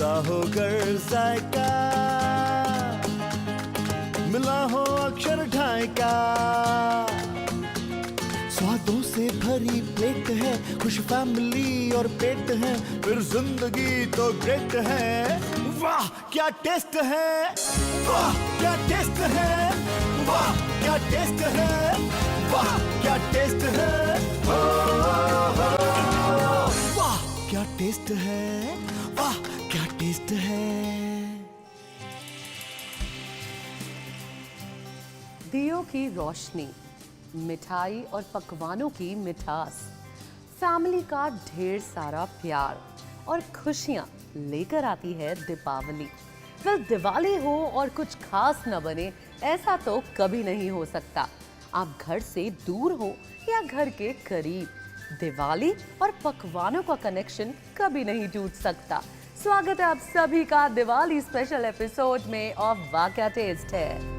जुदा होकर जायका, मिला हो अक्षर ढाई का। स्वादों से भरी प्लेट है, खुश फैमिली और पेट है, फिर जिंदगी तो ग्रेट है। वाह क्या टेस्ट है, वाह क्या टेस्ट है, वाह क्या टेस्ट है, वाह क्या टेस्ट है, वाह क्या टेस्ट है, वाह क्या टेस्ट है। दियों की रोशनी, मिठाई और पकवानों की मिठास, फैमिली का ढेर सारा प्यार और खुशियां लेकर आती है दीपावली। वेल, दिवाली हो और कुछ खास न बने ऐसा तो कभी नहीं हो सकता। आप घर से दूर हो या घर के करीब, दिवाली और पकवानों का कनेक्शन कभी नहीं टूट सकता। स्वागत है आप सभी का दिवाली स्पेशल एपिसोड में ऑफ वाह क्या टेस्ट है।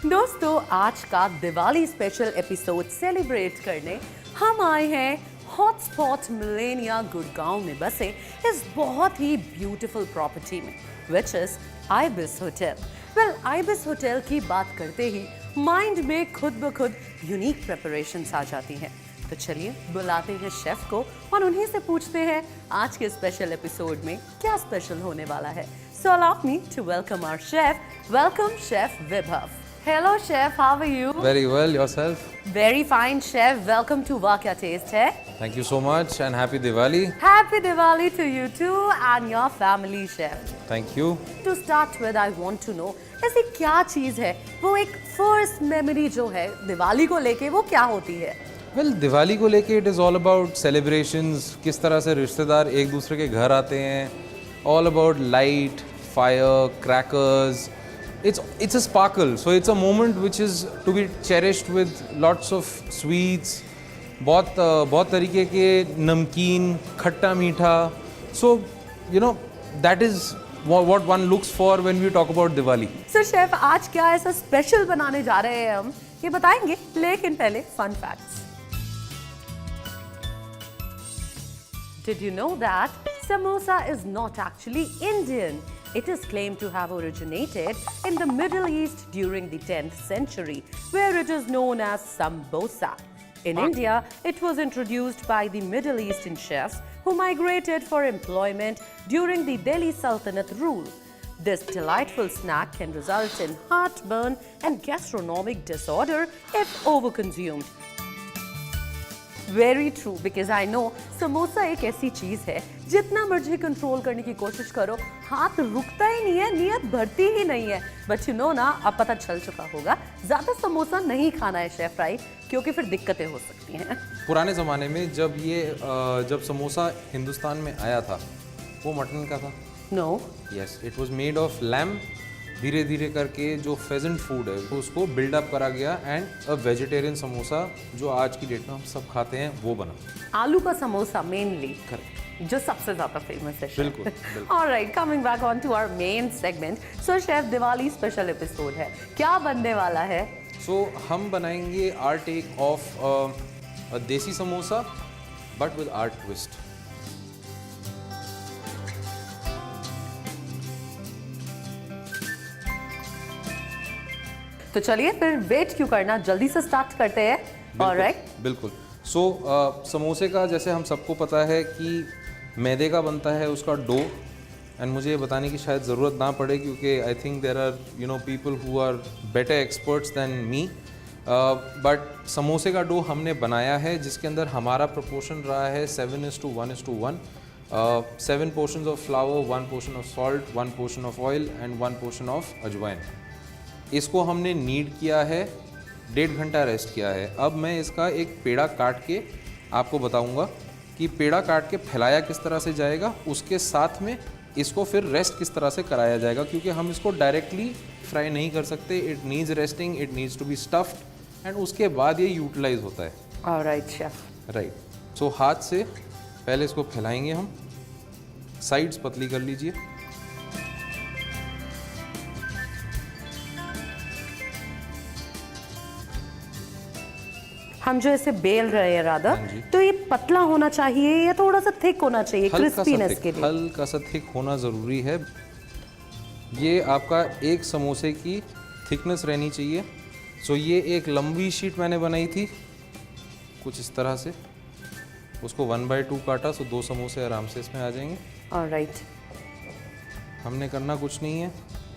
दोस्तों, आज का दिवाली स्पेशल एपिसोड सेलिब्रेट करने हम आए हैं हॉटस्पॉट मिलेनिया गुड़गांव में बसे इस बहुत ही ब्यूटीफुल प्रॉपर्टी में, which is ibis hotel. Well, ibis hotel की बात करते ही माइंड में खुद ब खुद यूनिक प्रिपरेशंस आ जाती हैं। तो चलिए बुलाते हैं शेफ को और उन्हीं से पूछते हैं आज के स्पेशल एपिसोड में क्या स्पेशल होने वाला है। So allow me to welcome our chef. Welcome, Chef Vibhav. Hello, Chef. How are you? Very well. Yourself? Very fine, Chef. Welcome to वाह क्या टेस्ट है. Thank you so much and happy Diwali. Happy Diwali to you too and your family, Chef. Thank you. To start with, I want to know ऐसी क्या चीज़ है, वो एक first memory जो है दिवाली को लेके, वो क्या होती है? Well, दिवाली को लेके it is all about celebrations. किस तरह से रिश्तेदार एक दूसरे के घर आते हैं. All about light, fire, crackers. It's a sparkle. So it's a moment which is to be cherished with lots of sweets. बहुत तरीके के नमकीन, खट्टा मीठा. So you know that is what one looks for when we talk about Diwali. So chef, आज क्या ऐसा special बनाने जा रहे हैं हम, ये बताएंगे, लेकिन पहले fun facts. Did you know that samosa is not actually Indian? It is claimed to have originated in the Middle East during the 10th century, where it is known as sambosa. In India, it was introduced by the Middle Eastern chefs who migrated for employment during the Delhi Sultanate rule. This delightful snack can result in heartburn and gastronomic disorder if overconsumed. Very true, because I know samosa एक ऐसी चीज है जितना मर्जी control करने की कोशिश करो, हाथ रुकता ही नहीं है, नियत भरती ही नहीं है. बट यू नो ना, अब पता चल चुका होगा, ज्यादा समोसा नहीं खाना है शेफ, राइट? क्योंकि फिर दिक्कतें हो सकती हैं. पुराने ज़माने में जब समोसा हिंदुस्तान में आया था, वो मटन का था. No. Yes, it was made of lamb. धीरे धीरे करके जो फेजेंट फूड है उसको बिल्डअप करा गया एंड अ वेजिटेरियन समोसा जो आज की डेट में हम सब खाते हैं वो बना. आलू का समोसा मेनली, करेक्ट, जो सबसे ज्यादा फेमस है. बिल्कुल. Alright, coming back on to our main segment. So chef, Diwali special episode है, क्या बनने वाला है? सो हम बनाएंगे are take off a desi samosa but with our twist. तो चलिए फिर वेट क्यों करना, जल्दी से स्टार्ट करते हैं. ऑलराइट, बिल्कुल. सो समोसे का जैसे हम सबको पता है कि मैदे का बनता है उसका डो, एंड मुझे ये बताने की शायद ज़रूरत ना पड़े क्योंकि I think there are people who are better experts than me. But समोसे का डो हमने बनाया है जिसके अंदर हमारा प्रोपोर्शन रहा है 7:1:1. 7 portions of flower, 1 portion of salt, 1 portion of oil and 1 portion of अजवाइन. इसको हमने नीड किया है 1.5 घंटा रेस्ट किया है। अब मैं इसका एक पेड़ा काट के आपको बताऊंगा कि पेड़ा काट के फैलाया किस तरह से जाएगा, उसके साथ में इसको फिर रेस्ट किस तरह से कराया जाएगा, क्योंकि हम इसको डायरेक्टली फ्राई नहीं कर सकते। It needs resting, it needs to be stuffed and उसके बाद ये यूटिलाइज होता है। Alright chef. राइट, सो हाथ से पहले इसको फैलाएंगे हम, साइड्स पतली कर लीजिए। हम जो ऐसे बेल रहे हैं राधा, हाँ जी। तो ये पतला होना चाहिए या थोड़ा सा थिक होना चाहिए क्रिस्पीनेस के लिए? हल्का सा थिक होना ज़रूरी है। ये आपका एक समोसे की थिकनेस रहनी चाहिए। सो ये एक लंबी शीट मैंने बनाई थी कुछ इस तरह से, उसको 1/2 काटा, सो 2 समोसे आराम से इसमें आ जाएंगे। ऑलराइट। हमने करना कुछ नहीं है।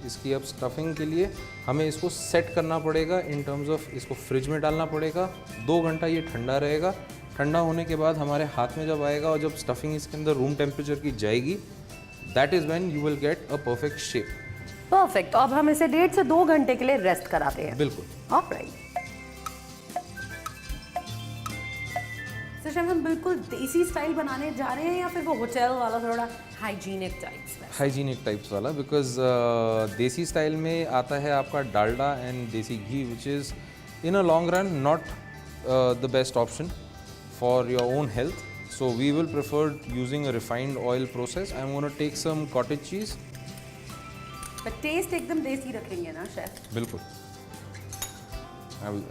इसकी अब स्टफिंग के लिए हमें इसको सेट करना पड़ेगा इन टर्म्स ऑफ, इसको फ्रिज में डालना पड़ेगा। 2 घंटा ये ठंडा रहेगा। ठंडा होने के बाद हमारे हाथ में जब आएगा और जब स्टफिंग इसके अंदर रूम टेम्परेचर की जाएगी, that is when you will get a perfect shape. Perfect. अब हम इसे 1.5 से 2 घंटे के लिए रेस्ट कराते हैं। बिल्कुल। ऑलराइट। तो शेफ हम बिल्कुल देसी स्टाइल बनाने जा रहे हैं या फिर वो होटल वाला थोड़ा हाइजीनिक टाइप्स? हाइजीनिक टाइप्स वाला, बिकॉज देसी स्टाइल में आता है आपका Dalda and desi ghee, which is in a long run not the best option for your own health. So we will prefer using a refined oil process. I'm going to take some cottage cheese. But taste एकदम देसी रखेंगे ना chef? बिल्कुल.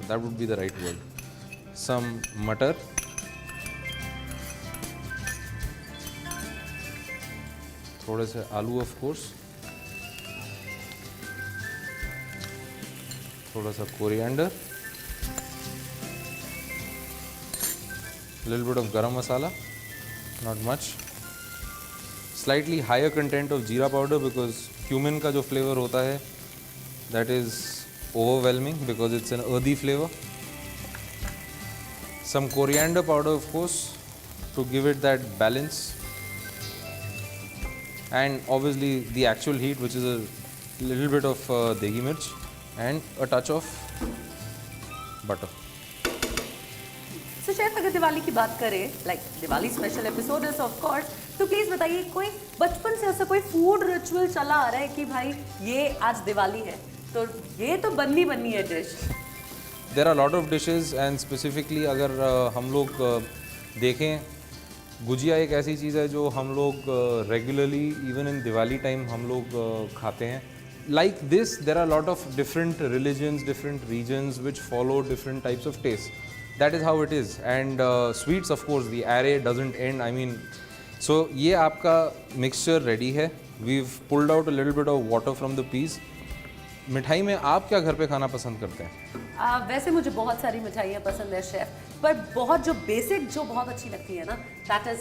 That would be the right word. Some मटर. थोड़े से आलू of course. थोड़ा सा coriander. Little bit of garam masala, not much. Slightly higher content of jeera powder because cumin का जो flavor होता है, that is overwhelming because it's an earthy flavor. Some coriander powder of course to give it that balance, and obviously the actual heat, which is a little bit of degi mirch and a touch of butter. तो chef अगर दिवाली की बात करें, like Diwali special episode is of course, तो please बताइए कोई बचपन से ऐसा कोई फूड रिचुअल चला आ रहा है कि भाई ये आज दिवाली है तो ये तो बननी है dish? There are a lot of dishes and specifically अगर हम लोग देखें, गुजिया एक ऐसी चीज़ है जो हम लोग regularly even in Diwali time हम लोग खाते हैं. Like this, there are a lot of different religions, different regions which follow different types of taste. That is how it is. And sweets, of course, the array doesn't end. I mean, so ये आपका mixture ready है. We've pulled out a little bit of water from the peas. मिठाई में आप क्या घर पे खाना पसंद करते हैं? वैसे मुझे बहुत सारी मिठाइयाँ पसंद है शेफ, पर बहुत जो बेसिक जो बहुत अच्छी लगती है ना, दैट इज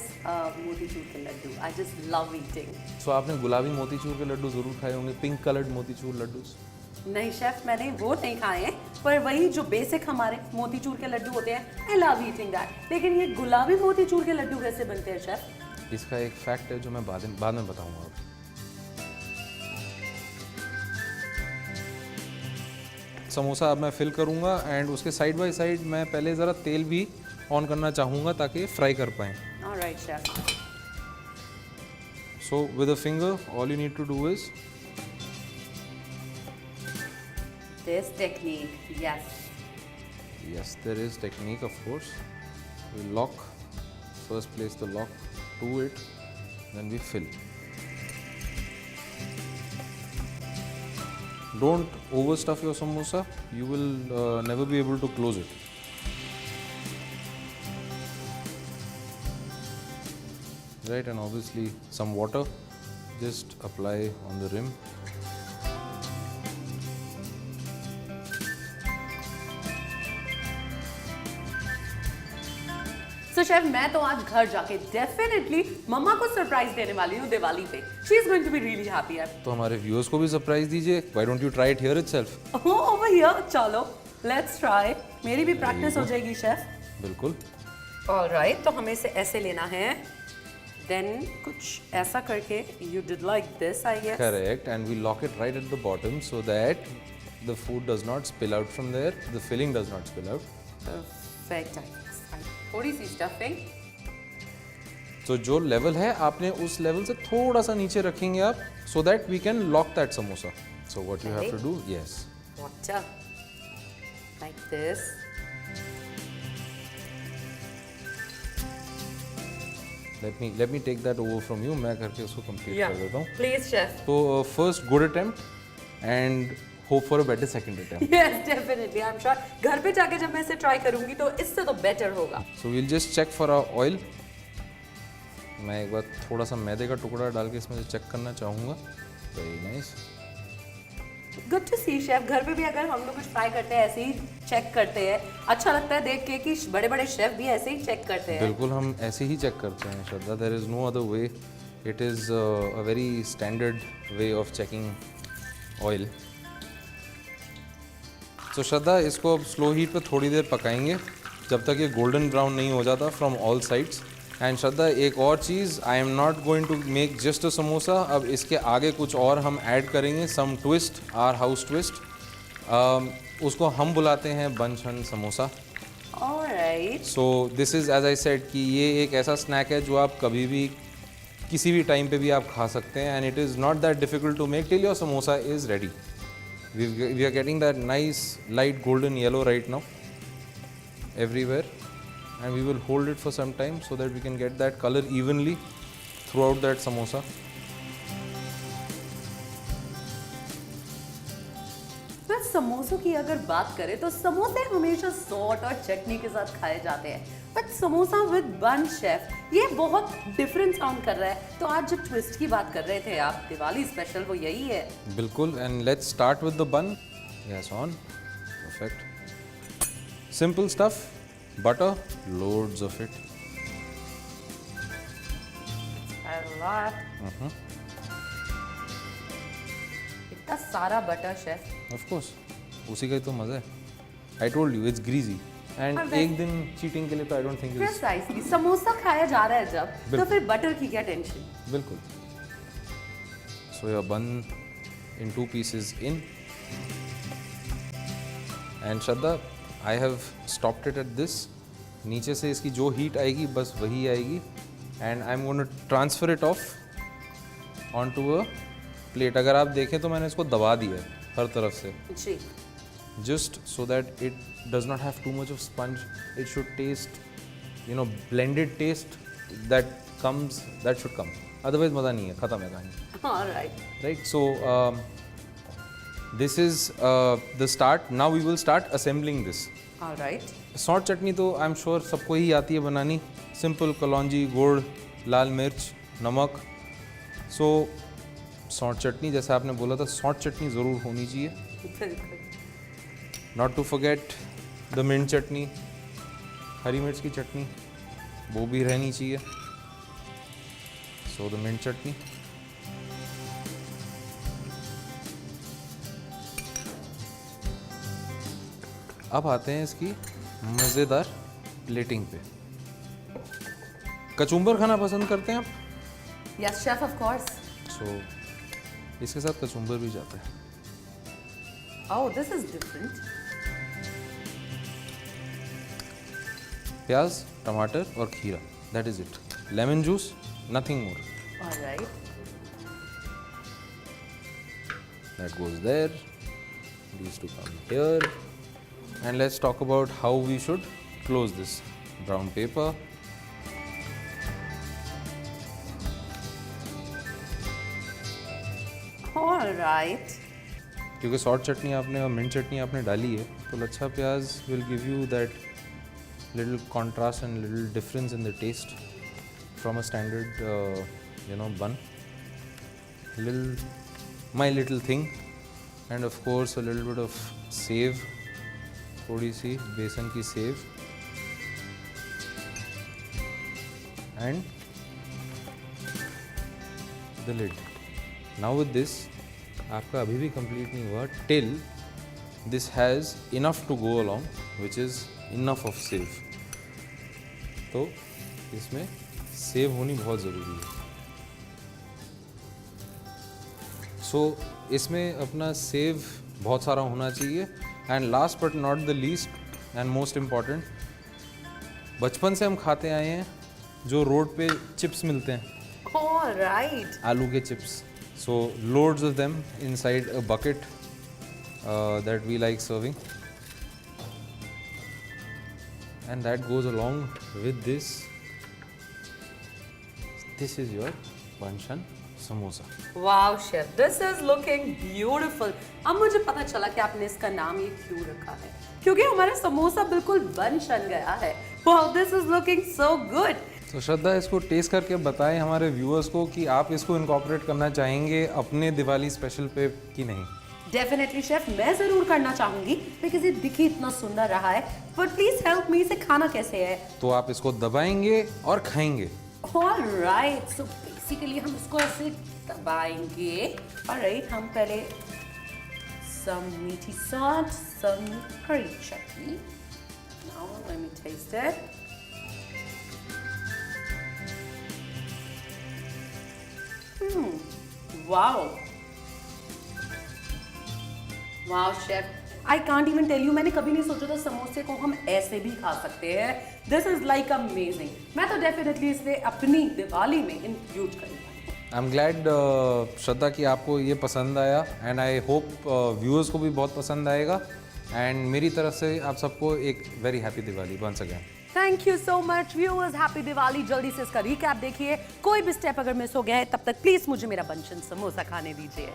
मोतीचूर के laddoo. I just love eating. So आपने गुलाबी मोतीचूर के लड्डू ज़रूर खाए होंगे, पिंक कलर्ड मोतीचूर लड्डू. नहीं शेफ, मैंने वो नहीं खाए हैं, पर वही जो बेसिक हमारे मोतीचूर के लड्डू होते हैं, आई लव ईटिंग दैट. लेकिन ये गुलाबी मोतीचूर के लड्डू कैसे बनते हैं शेफ? इसका एक फैक्ट है जो मैं बाद में बताऊंगा आपको. समोसा अब मैं फिल करूंगा एंड उसके साइड बाय साइड मैं पहले ज़रा तेल भी ऑन करना चाहूँगा ताकि फ्राई कर पाएँ. Alright chef. So with a finger all you need to do is this technique. Yes, there is technique, of course. We lock, first place the lock to it, then we fill. Don't overstuff your samosa, you will never be able to close it. Right, and obviously some water, just apply on the rim. तो chef मैं तो आज घर जाके definitely मम्मा को surprise देने वाली हूँ दिवाली पे. She is going to be really happy. तो हमारे व्यूअर्स को भी सरप्राइज दीजिए. Why don't you try it here itself? Over here. चलो लेट्स ट्राई. मेरी भी प्रैक्टिस हो जाएगी शेफ. बिल्कुल. ऑलराइट, तो हमें इसे ऐसे लेना है, देन कुछ ऐसा करके you did like this I guess. Correct, and we lock it right at the bottom so that the food does not spill out from there, the filling does not spill out. Perfect. थोड़ी सी stuffing. तो जो level है आपने उस level से थोड़ा सा नीचे रखेंगे आप, so that we can lock that samosa. So what you have to do, yes. Water. Like this. Let me take that over from you. मैं करके उसको complete कर देता हूँ. Please, chef. So first good attempt and hope for a better second attempt. Yes, definitely. I'm sure. घर पे जाके जब मैं इसे ट्राई करूंगी तो इससे तो बेटर होगा। So we'll just check for our oil. मैं एक बार थोड़ा सा मैदे का टुकड़ा डाल के इसमें से चेक करना चाहूँगा। Very nice. Good to see chef. घर पे भी अगर हम लोग कुछ ट्राई करते हैं ऐसे ही चेक करते हैं, अच्छा लगता है देख के कि बड़े बड़े शेफ भी ऐसे ही चेक करते हैं। बिल्कुल हम ऐसे ही चेक करते हैं Shraddha, there is no other way, it is a very standard way of checking oil. तो श्रद्धा इसको अब स्लो हीट पे थोड़ी देर पकाएंगे जब तक ये गोल्डन ब्राउन नहीं हो जाता from all sides. And Shraddha एक और चीज़, I am not going to make just a samosa, अब इसके आगे कुछ और हम ऐड करेंगे, some twist, our house twist. उसको हम बुलाते हैं बन छन samosa. Alright. So this is as I said कि ये एक ऐसा स्नैक है जो आप कभी भी किसी भी टाइम पे भी आप खा सकते हैं, and it is not that difficult to make till your samosa is ready. We are getting that nice light golden yellow right now everywhere, and we will hold it for some time so that we can get that color evenly throughout that samosa. बस समोसों की अगर बात करें तो समोसे हमेशा salt और चटनी के साथ खाए जाते हैं, बट समोसा विद बन शेफ ये बहुत डिफरेंट साउंड कर रहा है। तो आज जो ट्विस्ट की बात कर रहे थे आप, दिवाली स्पेशल, वो यही है। बिल्कुल, and let's start with the bun. Yes, on. Perfect. Simple stuff. Butter, loads of it. इतना सारा बटर शेफ। Of course. उसी का ही तो मज़ा है। I told you it's greasy. And एक दिन चीटिंग के लिए तो I don't think it's precisely samosa खाया जा रहा है जब, तो फिर बटर की क्या टेंशन। बिल्कुल। So your bun in 2 pieces in. And Shraddha, I have stopped it at this. नीचे से इसकी जो हीट आएगी बस वही आएगी, and I'm going to transfer it off onto a plate. अगर आप देखें तो मैंने इसको दबा दिया है हर तरफ से, जी। just so that it does not have too much of sponge. It should taste, you know, blended taste that should come. Otherwise मज़ा नहीं है, ख़त्म है कहानी। Alright. Right, so this is the start. Now we will start assembling this. Alright. Salt chutney तो I am sure सबको ही आती है बनानी। सिंपल कलौंजी, गुड़, लाल मिर्च, नमक। सो सॉल्ट चटनी, जैसे आपने बोला था, सॉल्ट चटनी ज़रूर होनी चाहिए। बिल्कुल। Not to forget the mint chutney, हरी मिर्च की चटनी, वो भी रहनी चाहिए। So the mint chutney. अब आते हैं इसकी मज़ेदार प्लेटिंग पे। कचुम्बर खाना पसंद करते हैं आप? Yes chef, of course. So इसके साथ कचुम्बर भी जाता है। Oh, this is different. प्याज, टमाटर और खीरा, that is it. Lemon juice, nothing more. Alright. That goes there. These two come here. And let's talk about how we should close this. Brown paper. Alright. क्योंकि salt चटनी आपने और mint चटनी आपने डाली है, तो लच्छा प्याज will give you that little contrast and little difference in the taste from a standard bun. My little thing, and of course a little bit of save, थोड़ी सी बेसन की save, and the lid. Now with this, आपका अभी भी complete नहीं हुआ till this has enough to go along, which is enough of save. तो इसमें सेव होनी बहुत ज़रूरी है। So इसमें अपना सेव बहुत सारा होना चाहिए। And last but not the least and most important, बचपन से हम खाते आए हैं जो रोड पे चिप्स मिलते हैं, Alright. आलू के chips, so loads of them inside a bucket that we like serving, and that goes along with this. This is your banshan samosa. Wow, chef, this is looking beautiful. अब मुझे पता चला कि आपने इसका नाम ये क्यों रखा है, क्योंकि हमारा समोसा बिल्कुल बन शन गया है। Wow, this is looking so good. तो श्रद्धा, इसको टेस्ट करके बताएं हमारे व्यूअर्स को कि आप इसको इनकॉर्पोरेट करना चाहेंगे अपने दिवाली स्पेशल पे कि नहीं। डेफिनेटली शेफ, मैं जरूर करना चाहूंगी, बिकॉज ये दिखी इतना सुंदर रहा है। बट प्लीज हेल्प मी, इसे खाना कैसे है? तो आप इसको दबाएंगे और खाएंगे। ऑलराइट, सो बेसिकली हम इसको ऐसे दबाएंगे। ऑलराइट, हम पहले some meaty salt, some curry chutney. Now let me taste it. Wow. Wow, chef. I can't even tell you, मैंने कभी नहीं सोचा था समोसे को हम ऐसे भी खा सकते हैं। This is like amazing. मैं तो डेफिनेटली इसे अपनी दिवाली में इंक्लूड करूँगा। आई एम ग्लैड श्रद्धा कि आपको ये पसंद आया, एंड आई होप व्यूअर्स को भी बहुत पसंद आएगा। एंड मेरी तरफ से आप सबको एक very happy Diwali once again. Thank you so much viewers, happy Diwali. जल्दी से इसका रिकैप देखिए, कोई भी स्टेप अगर मिस हो गया है तब तक प्लीज मुझे मेरा बंशन समोसा खाने दीजिए।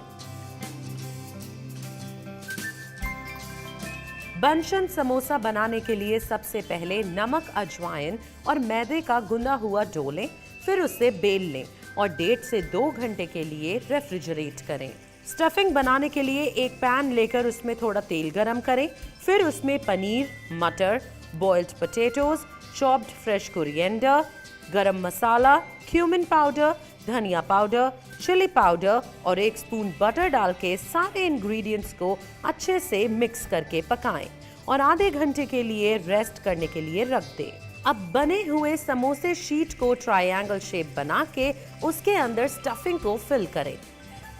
बंशन समोसा बनाने के लिए सबसे पहले नमक, अजवाइन और मैदे का गुंदा हुआ डो लें, फिर उसे बेल लें और 1.5 से 2 घंटे के लिए रेफ्रिजरेट करें। स्टफिंग बनाने के लिए एक पैन लेकर उसमें थोड़ा तेल गरम करें, फिर उसमें पनीर, मटर, boiled potatoes, chopped fresh coriander, गरम मसाला, क्यूमिन पाउडर, धनिया पाउडर, चिली पाउडर और 1 स्पून बटर डाल के सारे इंग्रेडिएंट्स को अच्छे से मिक्स करके पकाएं और आधे घंटे के लिए रेस्ट करने के लिए रख दें। अब बने हुए समोसे शीट को ट्रायंगल शेप बना के उसके अंदर स्टफिंग को फिल करें।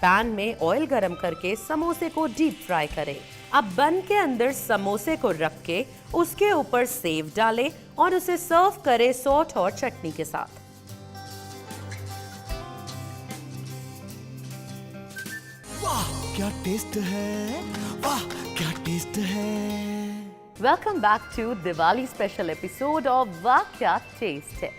पैन में ऑयल गरम करके समोसे को डीप फ्राई करें। अब बन के अंदर समोसे को रख के उसके ऊपर सेव डालें और उसे सर्व करें सॉल्ट और चटनी के साथ। वाह क्या टेस्ट है, वाह क्या टेस्ट है। Welcome back to Diwali special episode of वाह क्या टेस्ट है।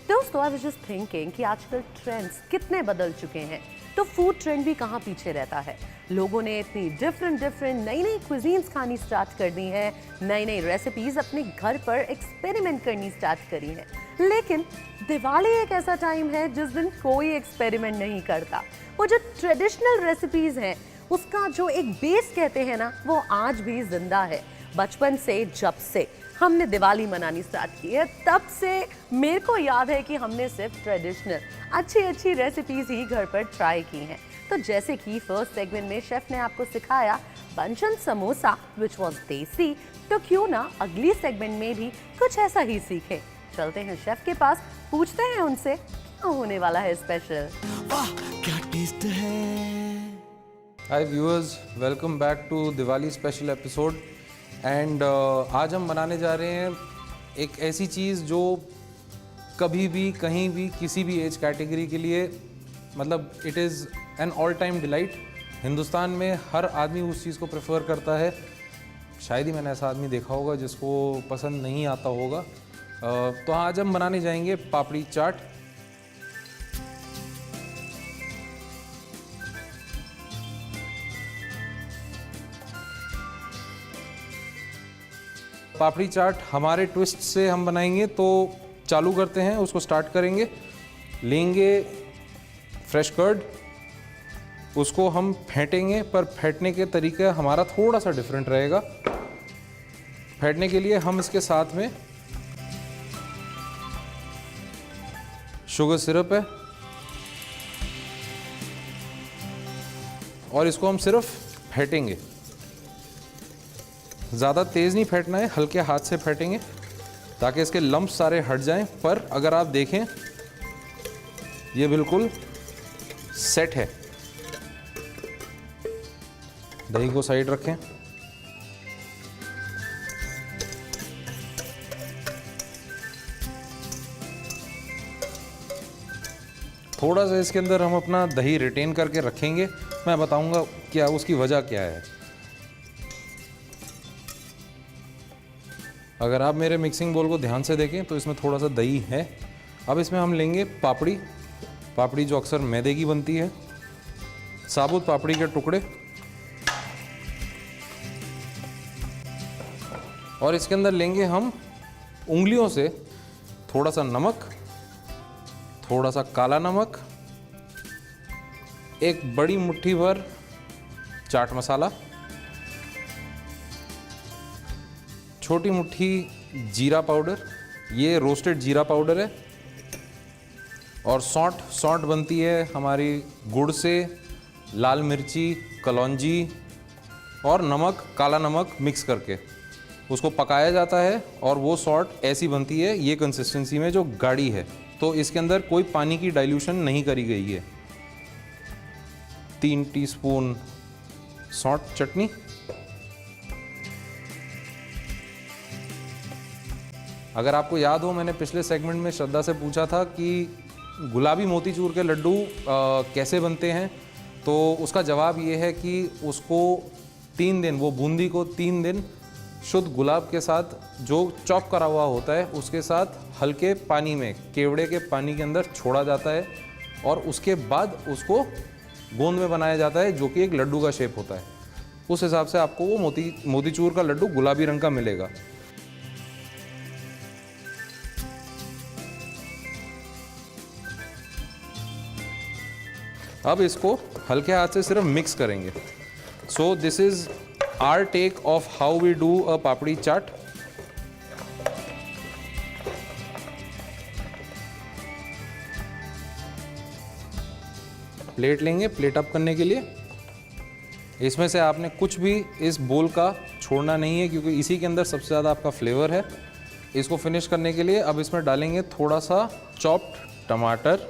दोस्तों, आई वाज जस्ट थिंकिंग कि आजकल ट्रेंड्स कितने बदल चुके हैं, तो फूड ट्रेंड भी कहाँ पीछे रहता है। लोगों ने इतनी डिफरेंट नई क्विजीन्स खानी स्टार्ट कर दी हैं, नई रेसिपीज अपने घर पर एक्सपेरिमेंट करनी स्टार्ट करी हैं। लेकिन दिवाली एक ऐसा टाइम है जिस दिन कोई एक्सपेरिमेंट नहीं करता। वो जो ट्रेडिशनल रेसिपीज हैं उसका जो एक बेस कहते हैं ना, वो आज भी जिंदा है। बचपन से जब से हमने दिवाली मनानी स्टार्ट की है, तब से मेरे को याद है कि हमने सिर्फ ट्रेडिशनल अच्छी रेसिपीज ही घर पर ट्राई की हैं। तो जैसे कि फर्स्ट सेगमेंट में शेफ ने आपको सिखाया बंशन समोसा विच वॉज देसी, तो क्यों ना अगली सेगमेंट में भी कुछ ऐसा ही सीखें। चलते हैं शेफ के पास, पूछते हैं उनसे क्या होने वाला है स्पेशल। वाह क्या टेस्ट है। Hi viewers, welcome back to Diwali special episode. And आज हम बनाने जा रहे हैं एक ऐसी चीज़ जो कभी भी कहीं भी किसी भी एज कैटेगरी के लिए, मतलब it is an all time delight. Hindustan में हर आदमी उस चीज़ को प्रेफर करता है। शायद ही मैंने ऐसा आदमी देखा होगा जिसको पसंद नहीं आता होगा। तो आज हम बनाने जाएंगे पापड़ी चाट। पापड़ी चाट हमारे ट्विस्ट से हम बनाएंगे, तो चालू करते हैं, उसको स्टार्ट करेंगे। लेंगे फ्रेश कर्ड, उसको हम फेंटेंगे, पर फेंटने के तरीका हमारा थोड़ा सा डिफरेंट रहेगा। फेंटने के लिए हम इसके साथ में शुगर सिरप है और इसको हम सिर्फ फेंटेंगे। ज़्यादा तेज़ नहीं फेंटना है, हल्के हाथ से फेंटेंगे ताकि इसके लम्प्स सारे हट जाएं। पर अगर आप देखें ये बिल्कुल सेट है। दही को साइड रखें। थोड़ा सा इसके अंदर हम अपना दही रिटेन करके रखेंगे, मैं बताऊंगा क्या उसकी वजह क्या है। अगर आप मेरे मिक्सिंग बोल को ध्यान से देखें तो इसमें थोड़ा सा दही है। अब इसमें हम लेंगे पापड़ी, पापड़ी जो अक्सर मैदे की बनती है, साबुत पापड़ी के टुकड़े, और इसके अंदर लेंगे हम उंगलियों से थोड़ा सा नमक, थोड़ा सा काला नमक, एक बड़ी मुट्ठी भर चाट मसाला, छोटी मुट्ठी जीरा पाउडर, ये रोस्टेड जीरा पाउडर है, और सौंठ बनती है हमारी गुड़ से, लाल मिर्ची, कलौंजी और नमक, काला नमक मिक्स करके उसको पकाया जाता है, और वो सौंठ ऐसी बनती है ये कंसिस्टेंसी में जो गाढ़ी है, तो इसके अंदर कोई पानी की डाइल्यूशन नहीं करी गई है। 3 टीस्पून सौंठ चटनी, अगर आपको याद हो मैंने पिछले सेगमेंट में श्रद्धा से पूछा था कि गुलाबी मोतीचूर के लड्डू कैसे बनते हैं, तो उसका जवाब ये है कि उसको 3 दिन, वो बूंदी को 3 दिन शुद्ध गुलाब के साथ जो चॉप करा हुआ होता है उसके साथ हल्के पानी में, केवड़े के पानी के अंदर छोड़ा जाता है, और उसके बाद उसको गोंद में बनाया जाता है जो कि एक लड्डू का शेप होता है। उस हिसाब से आपको वो मोतीचूर का लड्डू गुलाबी रंग का मिलेगा। अब इसको हल्के हाथ से सिर्फ मिक्स करेंगे। So this is our take off how we do a papdi chaat. Plate लेंगे प्लेट अप करने के लिए। इसमें से आपने कुछ भी इस बोल का छोड़ना नहीं है क्योंकि इसी के अंदर सबसे ज़्यादा आपका फ्लेवर है। इसको फिनिश करने के लिए अब इसमें डालेंगे थोड़ा सा चॉप्ड टमाटर,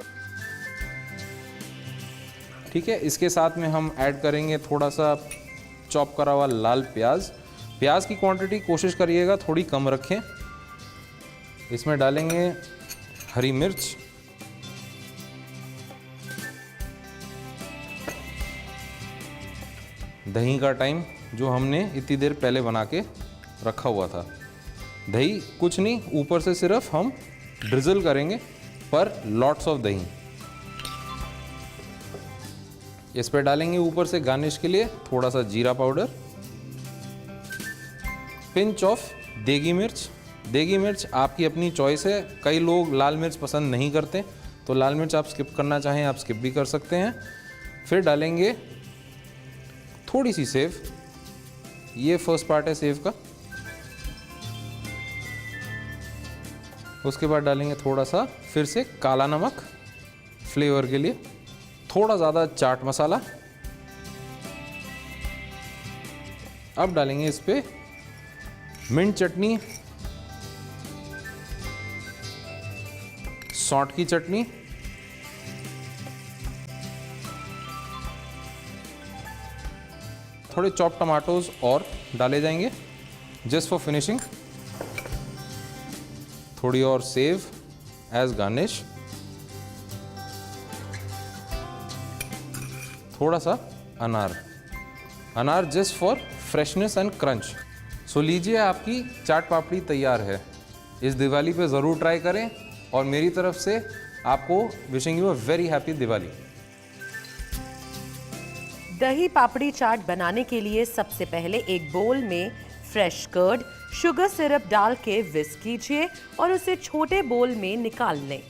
ठीक है। इसके साथ में हम ऐड करेंगे थोड़ा सा चॉप करा हुआ लाल प्याज। प्याज की क्वांटिटी कोशिश करिएगा थोड़ी कम रखें। इसमें डालेंगे हरी मिर्च, दही का टाइम जो हमने इतनी देर पहले बना के रखा हुआ था। दही कुछ नहीं, ऊपर से सिर्फ हम ड्रिजल करेंगे पर लॉट्स ऑफ दही। इस पे डालेंगे ऊपर से गार्निश के लिए थोड़ा सा जीरा पाउडर, पिंच ऑफ देगी मिर्च। देगी मिर्च आपकी अपनी चॉइस है, कई लोग लाल मिर्च पसंद नहीं करते तो लाल मिर्च आप स्किप करना चाहें आप स्किप भी कर सकते हैं। फिर डालेंगे थोड़ी सी सेव, ये फर्स्ट पार्ट है सेव का। उसके बाद डालेंगे थोड़ा सा फिर से काला नमक फ्लेवर के लिए, थोड़ा ज़्यादा चाट मसाला। अब डालेंगे इस पे मिंट चटनी, सौंठ की चटनी, थोड़े चॉप टमाटोज और डाले जाएंगे जस्ट फॉर फिनिशिंग। थोड़ी और सेव एज गार्निश, थोड़ा सा अनार just for freshness and crunch. So लीजिए आपकी चाट पापड़ी तैयार है। इस दिवाली पे ज़रूर ट्राई करें और मेरी तरफ से आपको wishing you a very happy Diwali. दही पापड़ी चाट बनाने के लिए सबसे पहले एक बोल में फ्रेश कर्ड, शुगर सिरप डाल के विस्क कीजिए और उसे छोटे बोल में निकाल लें।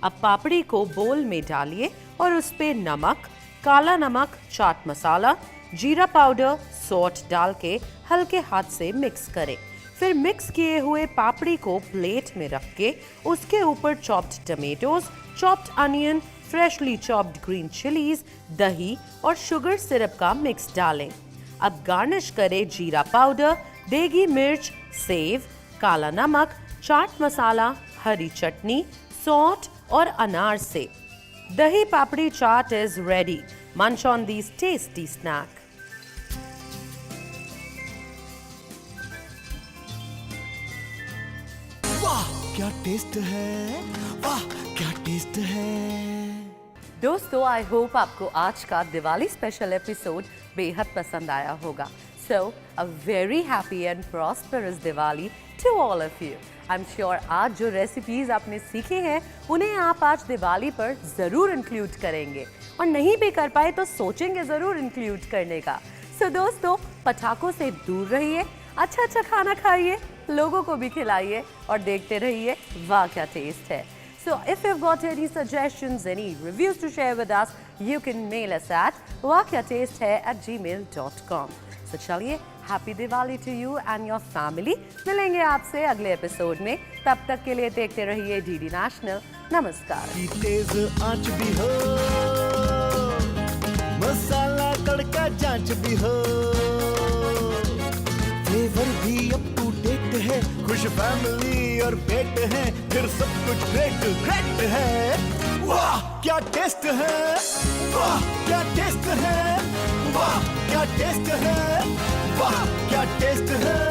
अब पापड़ी को बोल में डालिए और उस पे नमक, काला नमक, चाट मसाला, जीरा पाउडर, सॉल्ट डाल के हल्के हाथ से मिक्स करें। फिर मिक्स किए हुए पापड़ी को प्लेट में रख के उसके ऊपर chopped tomatoes, chopped onion, freshly chopped green chillies, दही और शुगर सिरप का मिक्स डालें। अब गार्निश करें जीरा पाउडर, देगी मिर्च, सेव, काला नमक, चाट मसाला, हरी चटनी, सौंठ और अनार से। Dahi papdi chaat is ready. Munch on these tasty snack. क्या टेस्ट है, वाह क्या टेस्ट है। दोस्तों, आई होप आपको आज का दिवाली स्पेशल एपिसोड बेहद पसंद आया होगा। So a very happy and prosperous Diwali to all of you. I am sure आज जो रेसिपीज आपने सीखी हैं उन्हें आप आज दिवाली पर ज़रूर इंक्लूड करेंगे, और नहीं भी कर पाए तो सोचेंगे ज़रूर इंक्लूड करने का। सो दोस्तों, पटाखों से दूर रहिए, अच्छा अच्छा खाना खाइए, लोगों को भी खिलाइए और देखते रहिए वाह क्या टेस्ट है। So if you've got any suggestions, any reviews to share with us, you can mail us at wakyatastehai@gmail.com. So चलिए, happy Diwali to you and your family. मिलेंगे आपसे अगले एपिसोड में, तब तक के लिए देखते रहिए डीडी नेशनल। नमस्कार। की तेज आंच भी हो, मसाला तड़का जांच भी हो, फ्लेवर भी अप टू डेट है, खुश फैमिली और पेट है, फिर सब कुछ ग्रेट ग्रेट है। वाह क्या टेस्ट है, वाह क्या टेस्ट है, वाह क्या टेस्ट है, वाह क्या टेस्ट है।